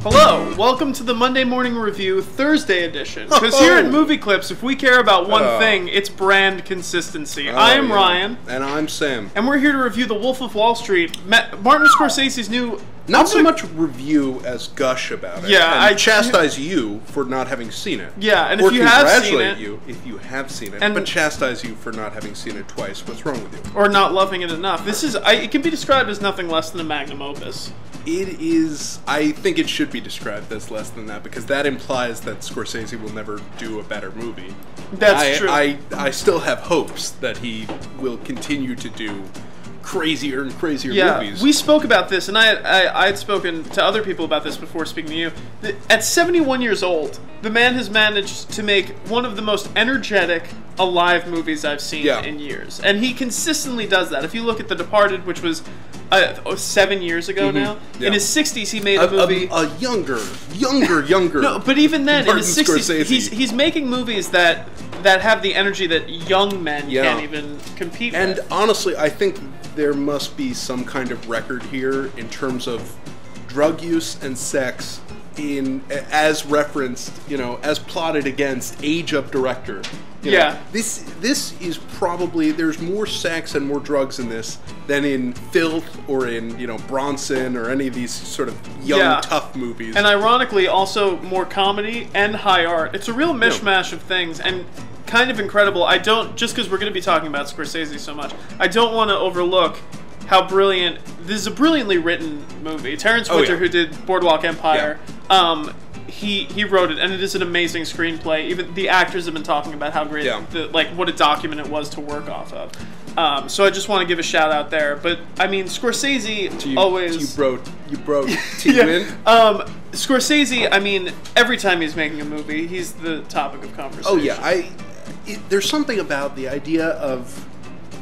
Hello, welcome to the Monday Morning Review Thursday edition. Because here at Movieclips, if we care about one thing, it's brand consistency. I am Ryan. And I'm Sam. And we're here to review The Wolf of Wall Street, Martin Scorsese's new... Not so much review as gush about it. Yeah, I chastise you for not having seen it. Yeah, and or if you have seen it... congratulate you if you have seen it, but chastise you for not having seen it twice. What's wrong with you? Or not loving it enough. This is... it can be described as nothing less than a magnum opus. It is... I think it should be described as less than that, because that implies that Scorsese will never do a better movie. That's true. I still have hopes that he will continue to do crazier and crazier movies. We spoke about this, and I had spoken to other people about this before speaking to you. At 71 years old, the man has managed to make one of the most energetic, alive movies I've seen in years. And he consistently does that. If you look at The Departed, which was 7 years ago now, in his 60s he made a movie... A younger... No, but even then, in Martin his 60s, Scorsese. he's making movies that have the energy that young men can't even compete with. And honestly, I think there must be some kind of record here in terms of drug use and sex as referenced, as plotted against age of director. You know, this is probably, there's more sex and more drugs in this than in Filth or in, Bronson or any of these sort of young, tough movies. And ironically, also more comedy and high art. It's a real mishmash of things, and kind of incredible. Just because we're going to be talking about Scorsese so much, I don't want to overlook how brilliant, this is a brilliantly written movie. Terrence Winter, who did Boardwalk Empire, he wrote it, and it is an amazing screenplay. Even the actors have been talking about how great, what a document it was to work off of. So I just want to give a shout out there. But I mean, Scorsese always... You broke T-Win? Scorsese, I mean, every time he's making a movie, he's the topic of conversation. Oh yeah, there's something about the idea of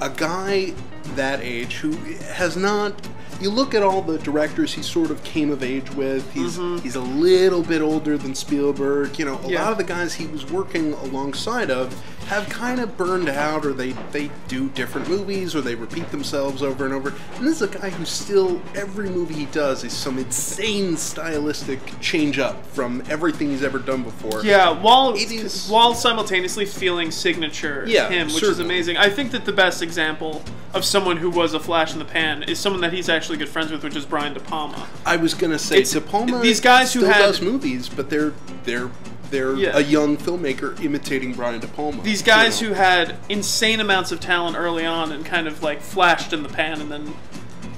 a guy that age who has not... You look at all the directors he sort of came of age with. He's a little bit older than Spielberg. A lot of the guys he was working alongside of have kind of burned out, or they do different movies, or they repeat themselves over and over. And this is a guy who still, every movie he does is some insane stylistic change up from everything he's ever done before. Yeah, while simultaneously feeling signature him, which is amazing. I think that the best example of someone who was a flash in the pan is someone that he's actually good friends with, which is Brian De Palma. I was gonna say De Palma. These guys who does movies, but they're a young filmmaker imitating Brian De Palma. These guys who had insane amounts of talent early on and kind of like flashed in the pan and then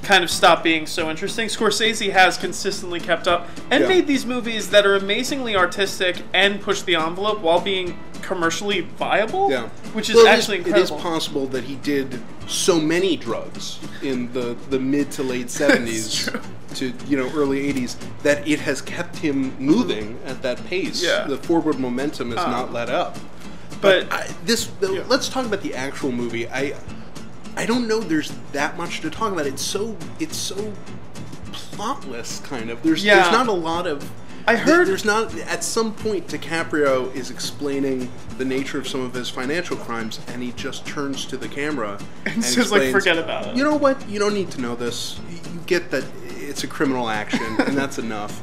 kind of stopped being so interesting. Scorsese has consistently kept up and made these movies that are amazingly artistic and push the envelope while being commercially viable, which is actually incredible. It is possible that he did so many drugs in the mid to late 70s to early 80s that it has kept him moving at that pace. The forward momentum has not let up. But let's talk about the actual movie. I don't know there's that much to talk about. It's so plotless, kind of. There's not a lot of... I heard... There's not... At some point, DiCaprio is explaining the nature of some of his financial crimes, and he just turns to the camera and says, explains, forget about it. You know what? You don't need to know this. You get that it's a criminal action, and that's enough.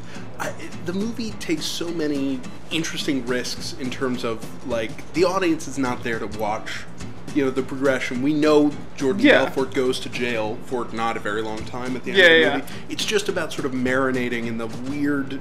The movie takes so many interesting risks in terms of, the audience is not there to watch the progression. We know Jordan Belfort goes to jail for not a very long time at the end of the movie. It's just about sort of marinating in the weird,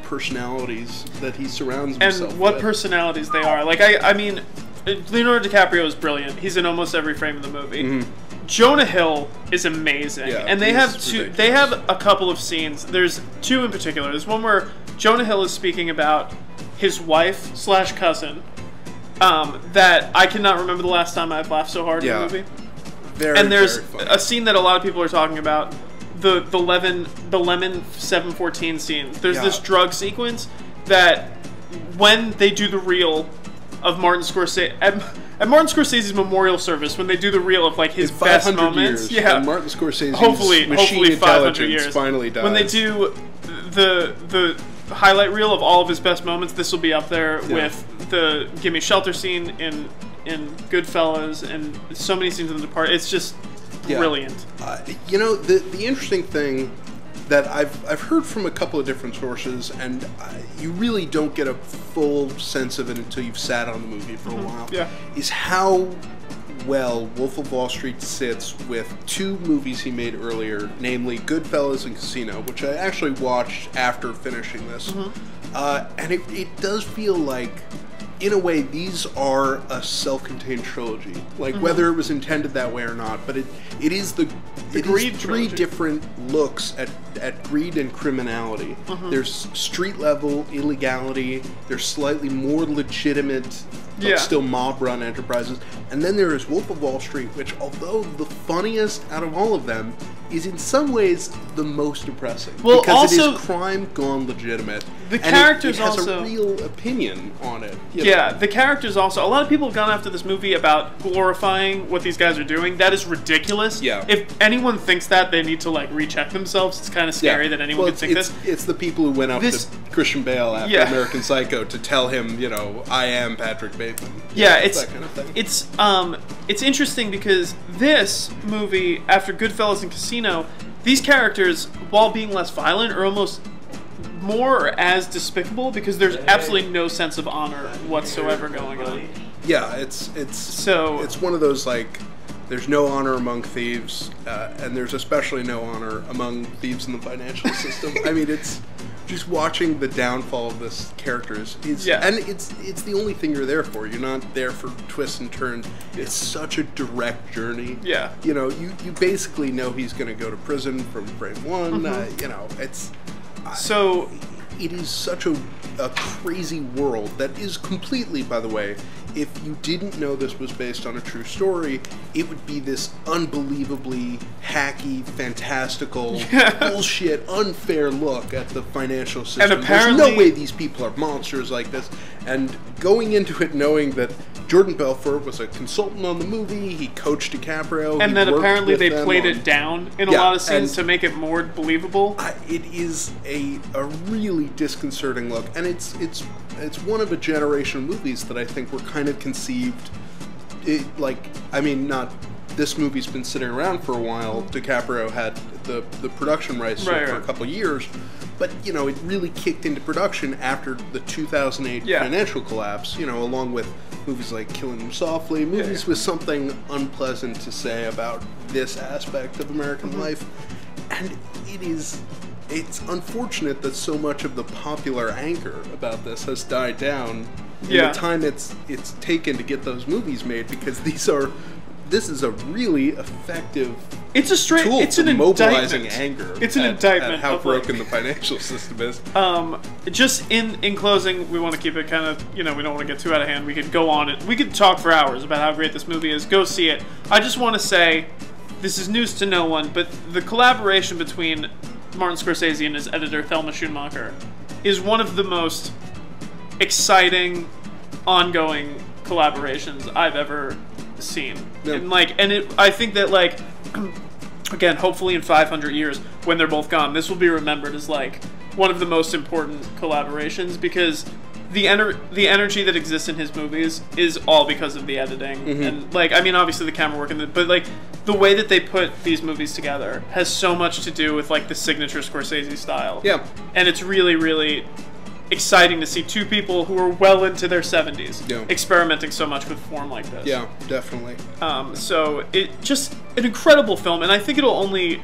personalities that he surrounds himself with. And what personalities they are. I mean, Leonardo DiCaprio is brilliant. He's in almost every frame of the movie. Jonah Hill is amazing. And they have a couple of scenes. There's two in particular. There's one where Jonah Hill is speaking about his wife/cousin. That I cannot remember the last time I've laughed so hard in a movie. And there's a scene that a lot of people are talking about, the Lemon 714 scene. There's this drug sequence that when they do the reel of Martin Scorsese at Martin Scorsese's memorial service, when they do the reel of his best moments, Martin Scorsese's hopefully machine 500 years finally dies. When they do the highlight reel of all of his best moments, this will be up there with the Gimme Shelter scene in Goodfellas and so many scenes in The Departed. It's just brilliant. The interesting thing that I've heard from a couple of different sources, and you really don't get a full sense of it until you've sat on the movie for a while, is how well Wolf of Wall Street sits with two movies he made earlier, namely Goodfellas and Casino, which I actually watched after finishing this. And it does feel like, in a way, these are a self-contained trilogy. Like, whether it was intended that way or not, but it is three different looks at greed and criminality. There's street-level illegality, there's slightly more legitimate, but still mob-run enterprises, and then there is Wolf of Wall Street, which, although the funniest out of all of them, is in some ways the most depressing. Well, because also, it is crime gone legitimate. The characters it has also a real opinion on it. Yeah, the characters also. A lot of people have gone after this movie about glorifying what these guys are doing. That is ridiculous. Yeah. If anyone thinks that, they need to like recheck themselves. It's kind of scary that anyone could think this. It's the people who went up to Christian Bale after American Psycho to tell him, you know, I am Patrick Bateman. Yeah, it's that kind of thing. It's interesting because this movie, after Goodfellas and Casino, these characters, while being less violent, are almost more as despicable because there's absolutely no sense of honor whatsoever going on. Yeah, it's one of those, like, there's no honor among thieves, and there's especially no honor among thieves in the financial system. I mean, it's just watching the downfall of this characters and it's the only thing you're there for. You're not there for twists and turns. It's such a direct journey. Yeah, you know, you basically know he's going to go to prison from frame one. You know, it's so it is such a crazy world that is completely, by the way, if you didn't know this was based on a true story, it would be this unbelievably hacky, fantastical, bullshit, unfair look at the financial system. And apparently, there's no way these people are monsters like this. And going into it knowing that Jordan Belfort was a consultant on the movie, he coached DiCaprio, and then apparently they played it down in a lot of scenes to make it more believable. It is a really disconcerting look, and it's one of a generation of movies that I think were kind of conceived, this movie's been sitting around for a while. DiCaprio had the production rights for a couple of years, but, you know, it really kicked into production after the 2008 financial collapse, you know, along with movies like Killing Them Softly, movies with something unpleasant to say about this aspect of American life. And it's unfortunate that so much of the popular anger about this has died down in the time it's taken to get those movies made, because this is a really effective tool for mobilizing anger. It's an indictment at how broken the financial system is. Just in closing, we want to keep it kind of, you know, we don't want to get too out of hand. We could go on it. We could talk for hours about how great this movie is. Go see it. I just want to say, this is news to no one, but the collaboration between Martin Scorsese and his editor Thelma Schoonmaker is one of the most exciting, ongoing collaborations I've ever seen. And I think that, like, again, hopefully in 500 years, when they're both gone, this will be remembered as like one of the most important collaborations, because the energy that exists in his movies is all because of the editing. And, like, I mean, obviously the camera work, but like the way that they put these movies together has so much to do with, like, the signature Scorsese style. Yeah, and it's really, really exciting to see two people who are well into their 70s experimenting so much with form like this. Yeah, definitely. So it just an incredible film, and I think it'll only,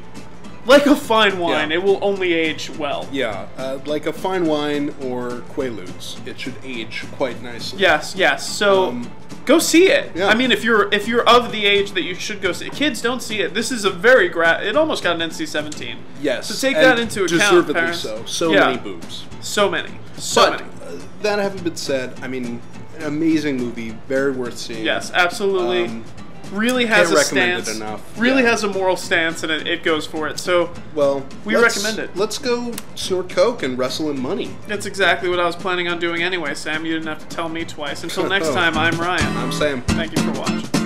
like a fine wine, it will only age well. Yeah, like a fine wine or Quaaludes, it should age quite nicely. Yes, yes. So go see it. Yeah. I mean, if you're of the age that you should go see it. Kids, don't see it. This is a very it almost got an NC-17. Yes. So take that into account, deservedly parents. So many boobs. So many. So many. That having been said, I mean, an amazing movie, very worth seeing. Yes, absolutely. Really has a stance. It enough. Really has a moral stance, and it goes for it. So, well, we recommend it. Let's go snort coke and wrestle in money. That's exactly what I was planning on doing anyway, Sam. You didn't have to tell me twice. Until next time, I'm Ryan. I'm Sam. Thank you for watching.